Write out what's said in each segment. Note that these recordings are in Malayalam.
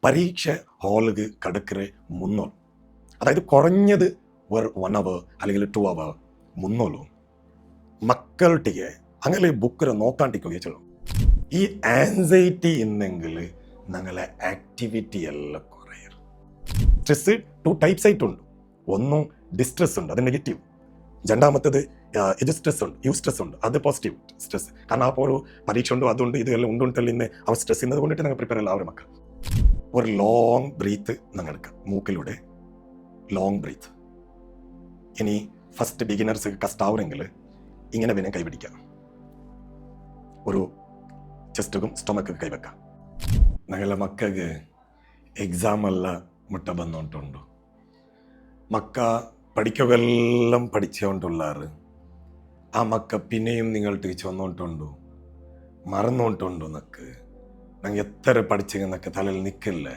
പരീക്ഷ ഹാളിൽ കിടക്കിற മുന്നോൾ, അതായത് കുറഞ്ഞത് 1 hour അല്ലെങ്കിൽ 2 hour മുന്നോളൂ മക്കളുടെ അങ്ങനെ ബുക്കിൽ നോക്കാണ്ടിരിക്കുക ചൊല്ലും. ഈ ആൻസൈറ്റി ഉണ്ടെങ്കിൽ ഞങ്ങളെ ആക്ടിവിറ്റി എല്ലാം കുറയും. സ്ട്രെസ് 2 types ആയിട്ടുണ്ട്. ഒന്നും ഡിസ്ട്രെസ് ഉണ്ട്, അത് നെഗറ്റീവ്. രണ്ടാമത്തേത് ഇത് സ്ട്രെസ് ഉണ്ട്, യൂസ്ട്രെസ് ഉണ്ട്, അത് പോസിറ്റീവ് സ്ട്രെസ്. കാരണം അപ്പോൾ ഒരു പരീക്ഷ ഉണ്ടോ അതുകൊണ്ട് ഇതെല്ലാം ഉണ്ടുണ്ടല്ലേ അവർ സ്ട്രെസ് ചെയ്യുന്നത് കൊണ്ടിട്ട് ഞങ്ങൾ പ്രിപ്പയർ അല്ല. അവർ മക്കൾ ഒരു ലോങ് ബ്രീത്ത് ഞങ്ങൾ എടുക്കാം, മൂക്കിലൂടെ ലോങ് ബ്രീത്ത്. ഇനി ഫസ്റ്റ് ബിഗിനേഴ്സ് കഷ്ടാവെങ്കിൽ ഇങ്ങനെ പിന്നെ കൈപിടിക്കാം, ഒരു ചെസ്റ്റും സ്റ്റൊമക്കും കൈവെക്കാം. ഞങ്ങളെ മക്കൾക്ക് എക്സാമല്ല മുട്ട ബന്ധമുണ്ടോ, മക്ക പഠിക്കുകയെല്ലാം പഠിച്ചുകൊണ്ടുള്ളാറ് ആ മക്ക പിന്നെയും നിങ്ങൾ തിരിച്ചു വന്നോണ്ടുണ്ടോ, മറന്നോണ്ടുണ്ടോ എന്നൊക്കെ ഞങ്ങൾ എത്ര പഠിച്ചെന്നൊക്കെ തലയിൽ നിൽക്കില്ലേ.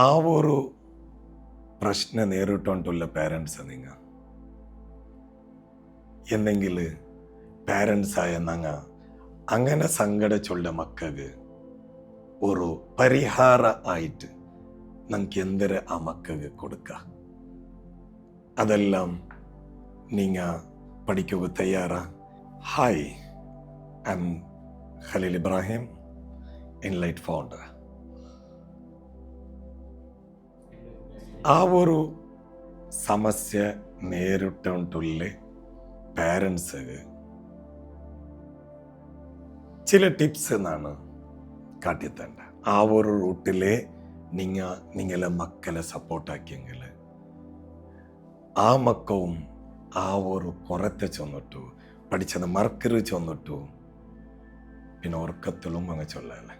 ആ ഒരു പ്രശ്നം നേരിട്ടുകൊണ്ടുള്ള പേരൻസ് നിങ്ങൾ എന്നെങ്കിൽ പേരൻസായ ഞങ്ങൾ അങ്ങനെ സങ്കടച്ചുള്ള മക്കൾക്ക് ഒരു പരിഹാര ആയിട്ട് നമുക്ക് എന്തൊരു ആ മക്കൾക്ക് കൊടുക്കുക. അതെല്ലാം നിങ്ങൾ പഠിക്കുക തയ്യാറാ? Hi, I'm Khalil Ibrahim, Enlight founder. ആ ഒരു സമസ്യ നേരിട്ടുള്ള പേരൻസ് ചില ടിപ്സ് എന്നാണ് കാട്ടിത്തണ്ട. ആ ഒരു റൂട്ടിലെ നിങ്ങളെ മക്കളെ സപ്പോർട്ടാക്കിയെങ്കിൽ ആ മക്കവും ആ ഒരു കുറത്തെ ചൊന്നിട്ടു പഠിച്ചത് മറക്കറ് ചൊന്നിട്ടു പിന്നെ ഉറക്കത്തിലും അങ്ങ് ചൊല്ലല്ലേ,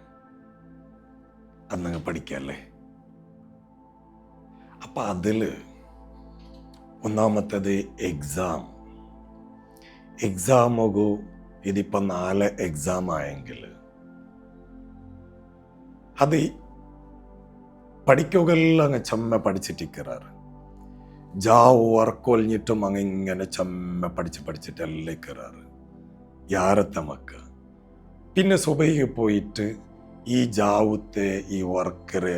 അന്നങ്ങ് പഠിക്കല്ലേ. അപ്പം അതിൽ ഒന്നാമത്തേത് എക്സാമൊക്കെ ഇതിപ്പോൾ 4 എക്സാം ആയെങ്കിൽ അത് പഠിക്കുകയെല്ലാം അങ്ങ് ചമ്മ പഠിച്ചിട്ടിക്കറാറ്, ജാവ് ഉറക്കൊലിഞ്ഞിട്ടും അങ്ങ് ഇങ്ങനെ ചമ്മ പഠിച്ചിട്ടെല്ലാം കയറാറ് യാരത്തെ മക്ക. പിന്നെ സുബൈക്ക് പോയിട്ട് ഈ ജാവത്തെ ഈ വർക്കറ്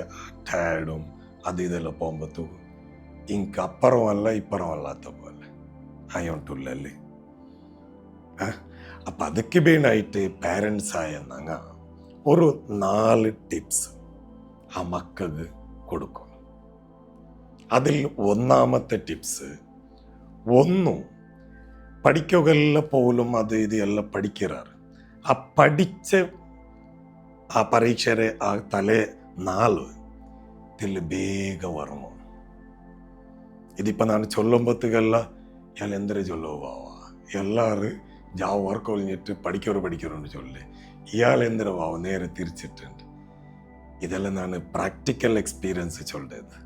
ടയർഡും അത് ഇതെല്ലാം പോകുമ്പോൾ ഇങ്ങക്ക് അപ്പുറമല്ല ഇപ്പുറമല്ലാത്ത പോലെ ആയോണ്ടുള്ളല്ലേ. അപ്പം അതൊക്കെ വേണമായിട്ട് പേരൻസായ ഞങ്ങൾ ഒരു 4 ടിപ്സ് ആ മക്കൾക്ക് കൊടുക്കും. അതിൽ ഒന്നാമത്തെ ടിപ്സ്, ഒന്നും പഠിക്കുകയെല്ലാം പോലും അത് ഇത് എല്ലാം പഠിക്കാറ് ആ പഠിച്ച ആ പരീക്ഷയുടെ ആ തലേ 4 ಬೇಗ ವರ್ಮ ഇതിപ്പോൾ ഞാൻ ചൊല്ലുമ്പോഴത്തേക്കല്ല ഞാൻ എന്തൊരു ചൊല്ലുവാവ എല്ലാവരും ജാവ് വർക്ക് ഒളിഞ്ഞിട്ട് പഠിക്കറുണ്ട് ചൊല്ലേ, ഇയാൾ എന്തൊരുവാവ നേരെ തിരിച്ചിട്ടുണ്ട്. ഇതെല്ലാം ഞാൻ പ്രാക്ടിക്കൽ എക്സ്പീരിയൻസ് ചൊല്ലത്.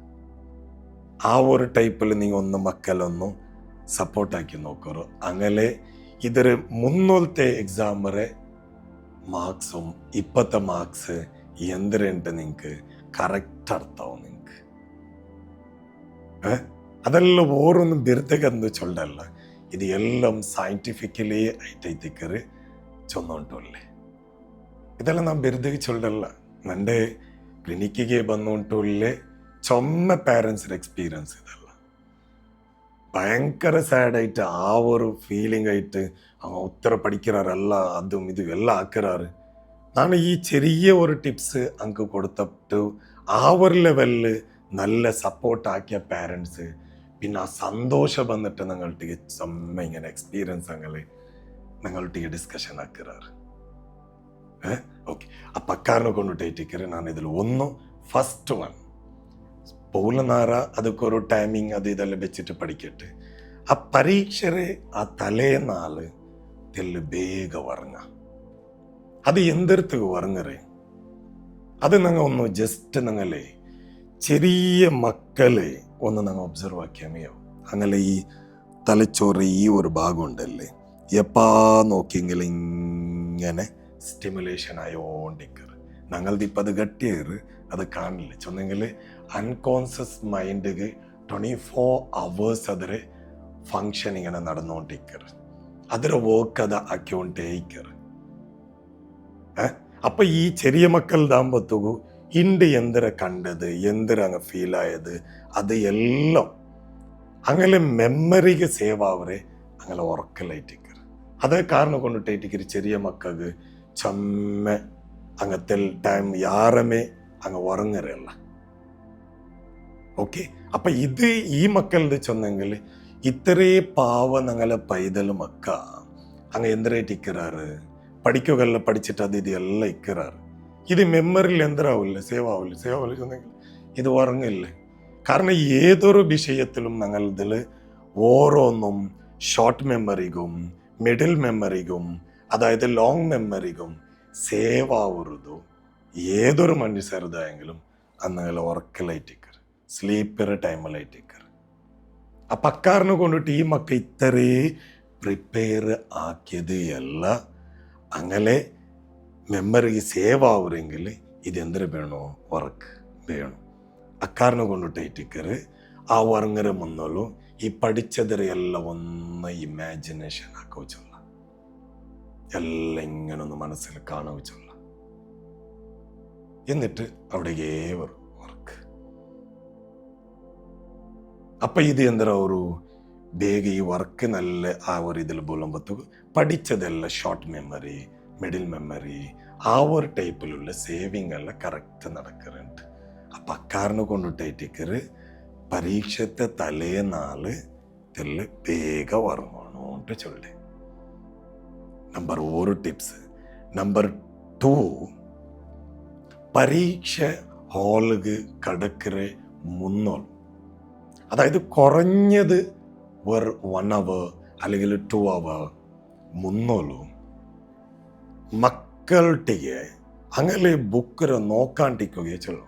ആ ഒരു ടൈപ്പിൽ നിങ്ങൾ ഒന്ന് മക്കളൊന്നും സപ്പോർട്ടാക്കി നോക്കറോ. അങ്ങനെ ഇതൊരു മുന്നോലത്തെ എക്സാമറെ മാർക്സും ഇപ്പോഴത്തെ മാർക്സ് എന്തിനുണ്ട് നിങ്ങൾക്ക് കറക്റ്റ് അർത്ഥമാവും. നിങ്ങൾക്ക് അതെല്ലാം ഓരോന്നും ബിരുദകെന്ന് ചൊല്ലല്ല, ഇത് എല്ലാം സയൻറ്റിഫിക്കലി ആയിട്ടേക്കറ് ചൊന്നോണ്ടല്ലേ. ഇതെല്ലാം നാം ബിരുദ ചൊല്ലല്ല, എൻ്റെ ക്ലിനിക്കിಗೆ ಬಂದುಂಟುಲ್ಲೇ ചൊമ്മ പേരൻസിൻ്റെ എക്സ്പീരിയൻസ്. ഇതല്ല ഭയങ്കര സാഡായിട്ട് ആ ഒരു ഫീലിംഗ് ആയിട്ട് ഒത്തിരി പഠിക്കാറല്ല, അതും ഇതും എല്ലാം ആക്കാറ്. ഞാൻ ഈ ചെറിയ ഒരു ടിപ്സ് അങ്ങ് കൊടുത്തിട്ട് ആ ഒരു ലെവലിൽ നല്ല സപ്പോർട്ടാക്കിയ പേരൻസ് പിന്നെ ആ സന്തോഷം വന്നിട്ട് ഞങ്ങളുടെ ചമ്മ ഇങ്ങനെ എക്സ്പീരിയൻസ് അങ്ങനെ ഞങ്ങളുടെ ഡിസ്കഷൻ ആക്കാറ്. ഓക്കെ, ആ പക്കാരനെ കൊണ്ടിട്ടേറ്റിക്കറ് ഞാൻ ഇതിൽ ഒന്ന് ഫസ്റ്റ് വൺ പോകുന്നാറ അതൊക്കെ ഒരു ടൈമിങ് അത് ഇതെല്ലാം വെച്ചിട്ട് പഠിക്കട്ടെ. ആ പരീക്ഷരെ ആ തലേനാള് തെല്ല് ಬೇಗ ഉറങ്ങ. അത് എന്തെടുത്ത് ഉറങ്ങറേ, അത് ഞങ്ങൾ ഒന്ന് ജസ്റ്റ് ഞങ്ങളെ ചെറിയ മക്കളെ ഒന്ന് ഞങ്ങൾ ഒബ്സർവ് ആക്കിയാമയോ. അങ്ങനെ ഈ തലച്ചോറ് ഈ ഒരു ഭാഗം ഉണ്ടല്ലേ, എപ്പാ നോക്കിയെങ്കിൽ ഇങ്ങനെ സ്റ്റിമുലേഷൻ ആയോണ്ടിക്കറ്. ഞങ്ങളുടെ ഇപ്പം അത് ഗട്ടിയേറ് അത് കാണില്ല ചൊന്നെങ്കിൽ അൺകോൺഷ്യസ് മൈൻഡിಗೆ 24 hours ಅದರ ಫಂಕ್ಷನ್ ಇങ്ങനെ നടന്നുകൊണ്ടിരിക്കറ്, ಅದರ വർക്ക് അത് ആക്കിക്കൊണ്ടേയിരിക്കറ്. അപ്പം ഈ ചെറിയ മക്കളുടെ ഇണ്ട് എന്തിര കണ്ടത് എന്തിര അങ്ങ് ഫീൽ ആയത് അത് എല്ലാം അങ്ങനെ ಮೆಮರಿಗೆ ಸೇವ್ ಆವ್ರೆ അങ്ങനെ ഉറക്കലായിട്ടിക്കർ അതേ കാരണം കൊണ്ടിട്ടിരിക്കും ചെറിയ മക്കൾക്ക് ചമ്മ അങ്ങത്തെ ടൈം യാറമേ അങ്ങ് ഉറങ്ങറല്ല. ഓക്കെ, അപ്പൊ ഇത് ഈ മക്കളുടെ ചൊന്നെങ്കിൽ ഇത്രേ പാവ ഞങ്ങളെ പൈതൽ മക്ക അങ്ങ് എന്തരായിട്ട് ഇക്കറാറ് പഠിക്കുകയല്ല പഠിച്ചിട്ട് അത് ഇത് എല്ലാം ഇക്കറാറ്. ഇത് മെമ്മറിയിൽ എന്തരാവില്ല സേവ് ആവില്ല ചൊന്നെങ്കിൽ ഇത് ഉറങ്ങില്ലേ. കാരണം ഏതൊരു വിഷയത്തിലും ഞങ്ങളിതിൽ ഓരോന്നും ഷോർട്ട് മെമ്മറിക്കും മിഡിൽ മെമ്മറിക്കും അതായത് ലോങ് മെമ്മറിക്കും സേവ് ആവുന്നതു ഏതൊരു മനുഷ്യരുതായെങ്കിലും അന്നങ്ങൾ ഉറക്കലായിട്ടിക്കർ സ്ലീപ്പർ ടൈമിലായിട്ടിക്കർ. അപ്പം അക്കാരനെ കൊണ്ടിട്ട് ഈ മക്ക ഇത്രേ പ്രിപ്പയർ ആക്കിയത് അല്ല അങ്ങനെ മെമ്മറിക്ക് സേവ് ആവുമെങ്കിൽ ഇതെന്തിനു വേണോ ഉറക്ക് വേണം. അക്കാരനെ കൊണ്ടിട്ടിക്കറ് ആ ഉറങ്ങര മുന്നോളും ഈ പഠിച്ചതിരെല്ലാം ഒന്ന് ഇമാജിനേഷൻ ആക്കുക വെച്ചുള്ള എല്ലാം ഇങ്ങനെ ഒന്ന് മനസ്സിൽ കാണുക വെച്ചുള്ള എന്നിട്ട് അവിടെ ഏവർ വർക്ക്. അപ്പൊ ഇത് എന്താ ഒരു ಬೇಗ ಈ ವರ್ಕ್ ನಲ್ಲೇ ಆ ഒരു ഇതിൽ ബോളുമ്പത്തു പഠിച്ചതെല്ലാം ഷോർട്ട് മെമ്മറി മിഡിൽ മെമ്മറി ആ ഒരു ടൈപ്പിലുള്ള സേവിങ് എല്ലാം കറക്റ്റ് നടക്കുന്നുണ്ട്. അപ്പം അക്കാരനെ കൊണ്ടിട്ടിക്കറ് പരീക്ഷത്തെ തലേനാള് ഇതിൽ ಬೇಗ ഉറങ്ങണോട്ട് ചൊല്ലേ. Number 1 tips. നമ്പർ 2, പരീക്ഷ ഹാളുക്ക് കടക്കിற മുന്നോൾ അതായത് കുറഞ്ഞത് ഒരു 1 hour അല്ലെങ്കിൽ 2 hour മുന്നോളും മക്കളുടെ അങ്ങനെ ബുക്കറ് നോക്കാണ്ടിക്കുകയെ ചൊല്ലും.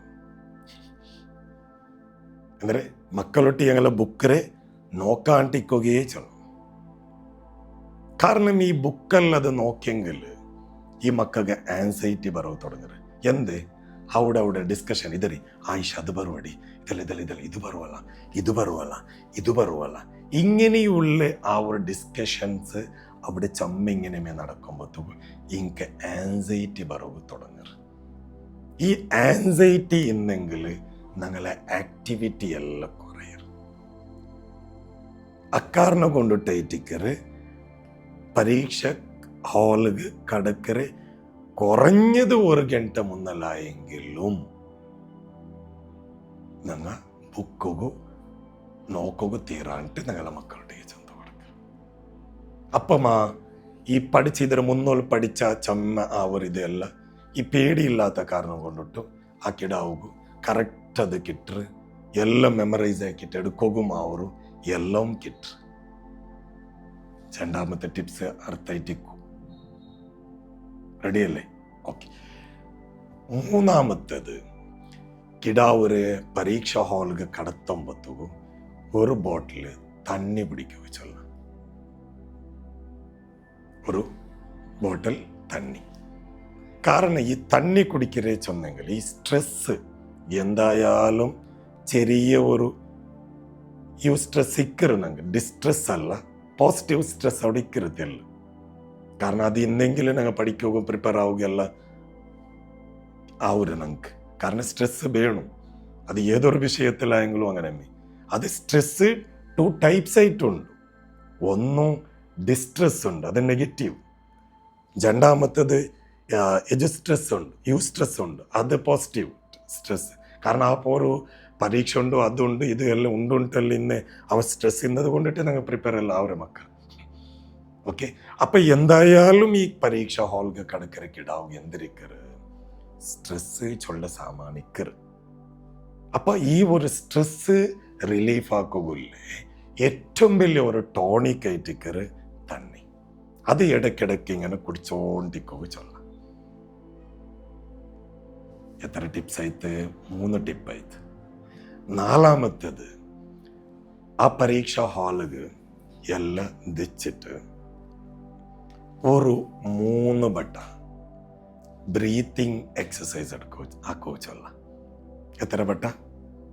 ಅಂದರೆ ಮಕ್ಕಳೊಟ್ಟಿಗೆ അങ്ങനെ ബുക്കറെ നോക്കാണ്ടിക്കുകയേ ചൊല്ലും. കാരണം ഈ ബുക്കല്ലത് നോക്കിയെങ്കിൽ ഈ മക്കൾക്ക് ആൻസൈറ്റി ബറവ് തുടങ്ങുന്നത്. എന്ത് അവിടെ ഡിസ്കഷൻ ഇതറി ആയിഷ അത് ബറുവടി ഇതിൽ ഇത് ബറുവല്ല ഇങ്ങനെയുള്ള ആ ഒരു ഡിസ്കഷൻസ് അവിടെ ചമ്മിങ്ങനെ നടക്കുമ്പോഴത്തേക്കും എനിക്ക് ആൻസൈറ്റി ബറവ് തുടങ്ങുന്നത്. ഈ ആൻസൈറ്റി ഇന്നെങ്കിൽ ഞങ്ങളെ ആക്ടിവിറ്റി എല്ലാം കുറയും. അക്കാരനെ കൊണ്ടിട്ടിക്കറ് പരീക്ഷ ഹാളുക്ക് കടക്കറ് കുറഞ്ഞത് 1 ಗಂಟೆ മുന്നലായെങ്കിലും ഞങ്ങൾ ബുക്കുകു നോക്കുകു തീരാണ്ട് ഞങ്ങളെ മക്കളുടെ ചെന്ന് കൊടുക്കുക. അപ്പമാ ഈ പഠിച്ചിതിന് മുന്നോൾ പഠിച്ച ചമ്മ ആ ഒരു ഇതെല്ലാം ഈ പേടിയില്ലാത്ത കാരണം കൊണ്ടിട്ടു ആ കിടാവുകു കറക്റ്റ് അത് കിട്ടറ് എല്ലാം മെമ്മറൈസ് ആക്കിയിട്ട് എടുക്കുകയും ആവറും എല്ലാം കിട്ടറ്. രണ്ടാമത്തെ ടിപ്സ് അർത്ഥമായിട്ടിക്കും. റെഡിയല്ലേ? ഓക്കെ. മൂന്നാമത്തേത് കിടാവൊരു പരീക്ഷ ഹാളിക്ക് കടത്തുമ്പത്തും ഒരു ബോട്ടിൽ തണ്ണി പിടിക്കുക ചൊല്ല. ഒരു ബോട്ടിൽ തണ്ണി. കാരണം ഈ തണ്ണി കുടിക്കരേ ചൊന്നെങ്കിൽ ഈ സ്ട്രെസ് എന്തായാലും ചെറിയ ഒരു സ്ട്രെസ് ഇക്കറുന്നെങ്കിൽ ഡിസ്ട്രെസ് അല്ല പോസിറ്റീവ് സ്ട്രെസ് അവിടെ ഇക്കരുത്തില്ല. കാരണം അത് ഇന്നെങ്കിലും ഞങ്ങൾ പഠിക്കുകയും പ്രിപ്പയർ ആവുകയല്ല ആവൂര് ഞങ്ങൾക്ക്. കാരണം സ്ട്രെസ് വേണം. അത് ഏതൊരു വിഷയത്തിലായെങ്കിലും അങ്ങനെ തന്നെ. അത് സ്ട്രെസ് 2 ടൈപ്സ് ആയിട്ടുണ്ട്. ഒന്ന് ഡിസ്ട്രെസ് ഉണ്ട്, അത് നെഗറ്റീവ്. രണ്ടാമത്തേത് സ്ട്രെസ് ഉണ്ട്, സ്ട്രെസ് ഉണ്ട്, അത് പോസിറ്റീവ് സ്ട്രെസ്. കാരണം ആ ഒരു പരീക്ഷ ഉണ്ടോ അതുണ്ട് ഇത് എല്ലാം ഉണ്ടുണ്ടല്ലോ ഇന്ന് അവ സ്ട്രെസ് ഇന്നത് കൊണ്ടിട്ട് ഞങ്ങൾ പ്രിപ്പയർ അല്ല അവരെ മക്കൾ. ഓക്കെ, അപ്പൊ എന്തായാലും ഈ പരീക്ഷ ഹാൾക്ക് കടക്കരക്കിടാവും എന്തിരിക്കറ് സ്ട്രെസ് ചൊല്ല സാമാനിക്കറ്. അപ്പൊ ഈ ഒരു സ്ട്രെസ് റിലീഫ് ആക്കുകയില്ലേ ഏറ്റവും വലിയ ഒരു ടോണിക് ആയിട്ടിക്കറ് തണ്ണി. അത് ഇടയ്ക്കിടയ്ക്ക് ഇങ്ങനെ കുടിച്ചോണ്ടിക്കുക ചൊല്ല. എത്ര ടിപ്സ് ആയിട്ട്? 3 ടിപ്പായിട്ട്. നാലാമത്തേത് ആ പരീക്ഷ ഹാളുക്ക് എല്ലാം വെച്ചിട്ട് ഒരു 3 വട്ട ബ്രീത്തിങ് എക്സസൈസ് ആക്കുക ചൊല്ല. എത്ര വട്ട?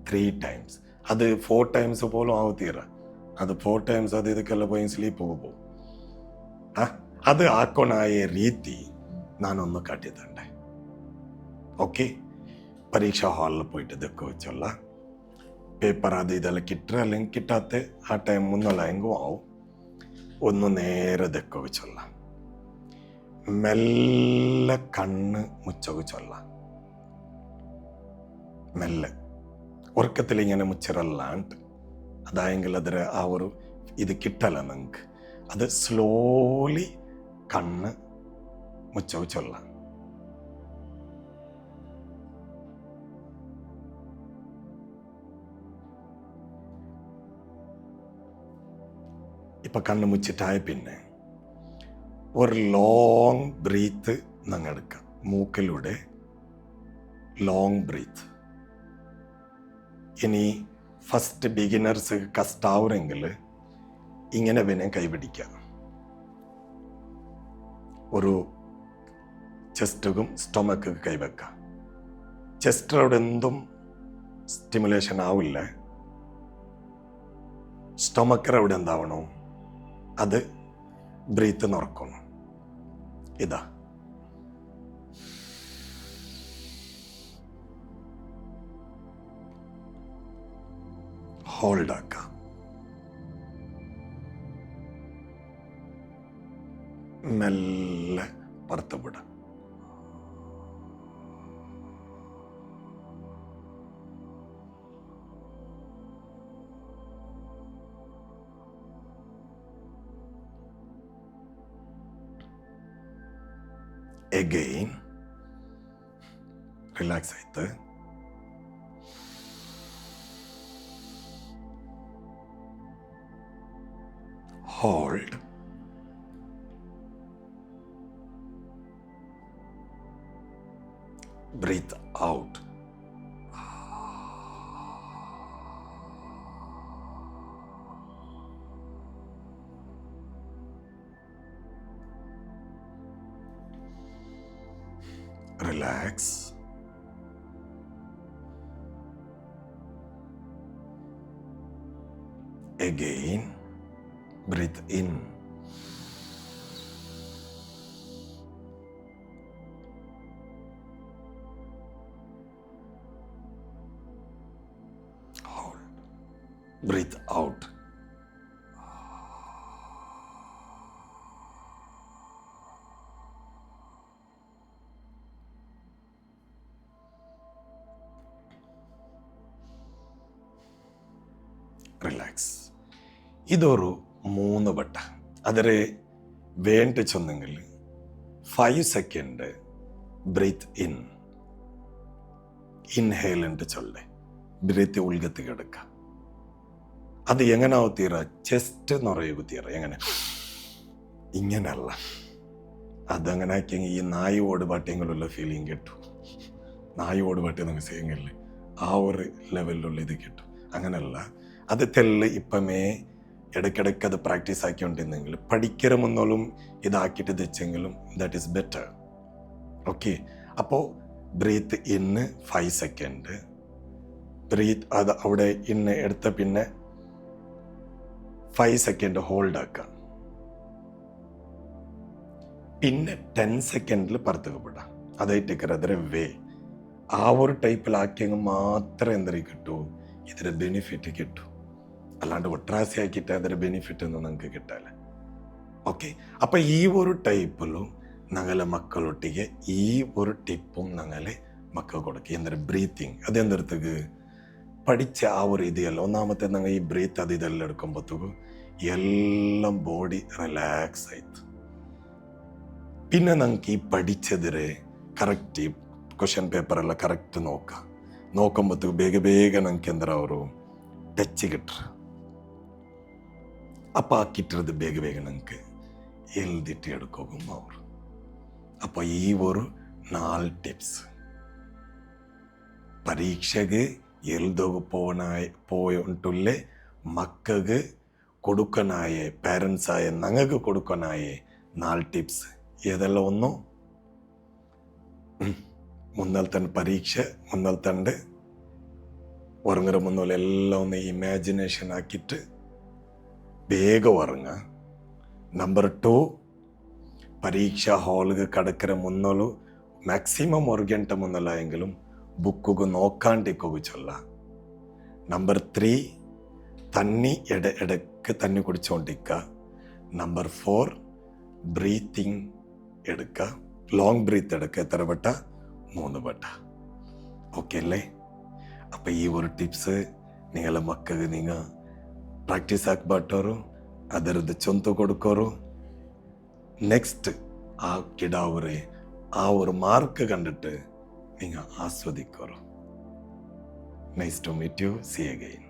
3 times. അത് 4 times പോലും ആവത്തീറ. അത് 4 times അത് ಇದಕ್ಕೆಲ್ಲ പോയി സ്ലീപ്പ് പോകും. അത് ആക്കണായ ರೀತಿ ನಾನೊಂದು ಕಾಟಿದ್ದೆ. ഓക്കെ, പരീക്ഷാ ഹാളിൽ പോയിട്ട് ഇതൊക്കെ വെച്ചുള്ള പേപ്പർ അത് ഇതെല്ലാം കിട്ടുക അല്ലെങ്കിൽ കിട്ടാത്ത ആ ടൈം ഒന്നുള്ള എങ്കും ആവും. ഒന്ന് നേരെ ഇതൊക്കെ വെച്ചുള്ള മെല്ലെ കണ്ണ് മുച്ചൊക്കെ ചൊല്ല, മെല്ലെ ഉറക്കത്തിൽ ഇങ്ങനെ മുച്ചിറല്ലാണ്ട്. അതായെങ്കിൽ അതിൽ ആ ഒരു ഇത് കിട്ടല നിങ്ങൾക്ക്. അത് സ്ലോലി കണ്ണ് മുച്ചൊക്കെ ചൊല്ല. ഇപ്പം കണ്ണ് മുച്ചിട്ടായ പിന്നെ ഒരു ലോങ് ബ്രീത്ത് നിങ്ങൾ എടുക്കാം. മൂക്കിലൂടെ ലോങ് ബ്രീത്ത്. ഇനി ഫസ്റ്റ് ബിഗിനേഴ്സ് കഷ്ടാവുമെങ്കിൽ ഇങ്ങനെ പിന്നെ കൈപിടിക്കാം. ഒരു ചെസ്റ്റും സ്റ്റൊമക്കും കൈവെക്കാം. ചെസ്റ്റിലവിടെ എന്തും സ്റ്റിമുലേഷൻ ആവില്ല. സ്റ്റൊമക്കറവിടെ എന്താവണം, അത് ബ്രീത്ത് നിറക്കണം. ഇതാ ഹോൾഡ് ആക്കാം. മെല്ലെ പുറത്തുവിടാം. Again, relax ആയിട്ട് hold, breathe out. Relax. Again, breathe in. Hold. Breathe out. Relax. ഇതൊരു 3 വട്ട. അതിൽ വേണ്ട ചൊന്നെങ്കിൽ 5 സെക്കൻഡ് ബ്രീത്ത് ഇൻ, ഇൻഹേൽ ഉണ്ട് ചൊല്ലേ, ബ്രീത്ത് ഉൾഗത്തി കിടക്കുക. അത് എങ്ങനാവും തീര, ചെസ്റ്റ് നിറയുക തീര. എങ്ങനെ, ഇങ്ങനല്ല. അതങ്ങനെ ആക്കിയെങ്കിൽ ഈ നായി ഓടുപാട്ടെങ്കിലുള്ള ഫീലിംഗ് കിട്ടും. നായി ഓടുപാട്ടെ നമുക്ക് ചെയ്യുന്നില്ല, ആ ഒരു ലെവലിലുള്ള ഇത് കിട്ടും. അങ്ങനല്ല, അത് തെല്ല് ഇപ്പമേ ഇടയ്ക്കിടയ്ക്ക് അത് പ്രാക്ടീസ് ആക്കിക്കൊണ്ടിരുന്നെങ്കിൽ പഠിക്കര മുന്നോളും ഇതാക്കിയിട്ട് വെച്ചെങ്കിലും ദാറ്റ് ഈസ് ബെറ്റർ. ഓക്കെ, അപ്പോൾ ബ്രീത്ത് ഇന്ന് 5 സെക്കൻഡ്, ബ്രീത്ത് അത് അവിടെ ഇന്ന് എടുത്ത പിന്നെ 5 സെക്കൻഡ് ഹോൾഡ് ആക്കാം. പിന്നെ 10 സെക്കൻഡിൽ പുറത്തേക്ക് വിടാം. അതായിട്ട് അതിരെ വേ ആ ഒരു ടൈപ്പിലാക്കിയെങ്കിൽ മാത്രമേ എന്തൊരു കിട്ടൂ, ഇതിന് ബെനിഫിറ്റ് കിട്ടൂ. അല്ലാണ്ട് ഒട്രാസി ആക്കിയിട്ട് അതിന് ബെനിഫിറ്റ് ഒന്നും നമുക്ക് കിട്ടാല. ഓക്കെ, അപ്പം ഈ ഒരു ടൈപ്പിലും ഞങ്ങളെ മക്കളൊട്ടിಗೆ ഈ ഒരു ടിപ്പും ഞങ്ങളെ മക്കൾ കൊടുക്കുക. എന്തൊരു ബ്രീത്തിങ്, അതെന്തരത്തേക്ക് പഠിച്ച ആ ഒരു ഇതിയല്ല. ഒന്നാമത്തെ ഞങ്ങൾ ഈ ബ്രീത്ത് അത് ഇതെല്ലാം എടുക്കുമ്പോഴത്തേക്കും എല്ലാം ബോഡി റിലാക്സ് ആയിത്ത്. പിന്നെ ഞങ്ങൾക്ക് ഈ പഠിച്ചതിരെ കറക്റ്റ് ഈ ക്വസ്റ്റ്യൻ പേപ്പറെല്ലാം കറക്റ്റ് നോക്കുമ്പോഴത്തേക്ക് ಬೇಗ ഞങ്ങൾക്ക് എന്താ ഒരു ടച്ച് കിട്ടുക. അപ്പം ആ കിട്ടുന്നത് ಬೇಗ ഞങ്ങൾക്ക് എഴുതിട്ട് എടുക്കും അവർ. അപ്പോൾ ഈ ഒരു 4 ടിപ്സ് പരീക്ഷയ്ക്ക് എഴുതൊക്കെ പോയിട്ടുള്ള മക്കൾക്ക് കൊടുക്കാനായ, പേരൻസായ ഞങ്ങൾക്ക് കൊടുക്കാനായ 4 ടിപ്സ് ഏതെല്ലാം ഒന്നോ മുന്നൽ പരീക്ഷ മുന്നൽ തണ്ട് ഉറങ്ങുற മുന്നോലെ എല്ലാം ഒന്ന് ഇമാജിനേഷൻ ആക്കിയിട്ട് ಬೇಗ ഉറങ്ങുക. നമ്പർ 2, പരീക്ഷ ഹാളിൽ കിടக்கிற മുന്നോലും ಮ್ಯಾಕ್ಸಿಮಮ್ 1 ಗಂಟೆ ಮುನ್ನಲ್ಲ ಎಂಗಲೂ ಬುಕ್ಕಿಗೆ നോക്കാണ്ടിരിക്കുക ചൊല്ല. നമ്പർ 3 തണ്ണി ഇടയ്ക്ക് തണ്ണി കുടിച്ചുകൊണ്ടിരിക്കുക. നമ്പർ 4 ബ്രീത്തിങ് എടുക്കുക, ലോങ് ബ്രീത്ത് എടുക്കുക. എത്ര വട്ട? 3 വട്ട. ഓക്കെ അല്ലേ? അപ്പം ഈ ഒരു ಟಿಪ್ಸ್ നിങ്ങളെ മക്കൾക്ക് നിങ്ങൾ പ്രാക്ടീസ് ആക്കിಬಿಟ್ಟವರು ಅದರದ್ದು ಚೊಂತು കൊടുക്കോರು. നെക്സ്റ്റ് ആ കിടാവരെ ആ ഒരു മാർക്ക് കണ്ടിട്ട് നിങ്ങൾ ആസ്വദിക്കോರು. Nice to meet you. See again.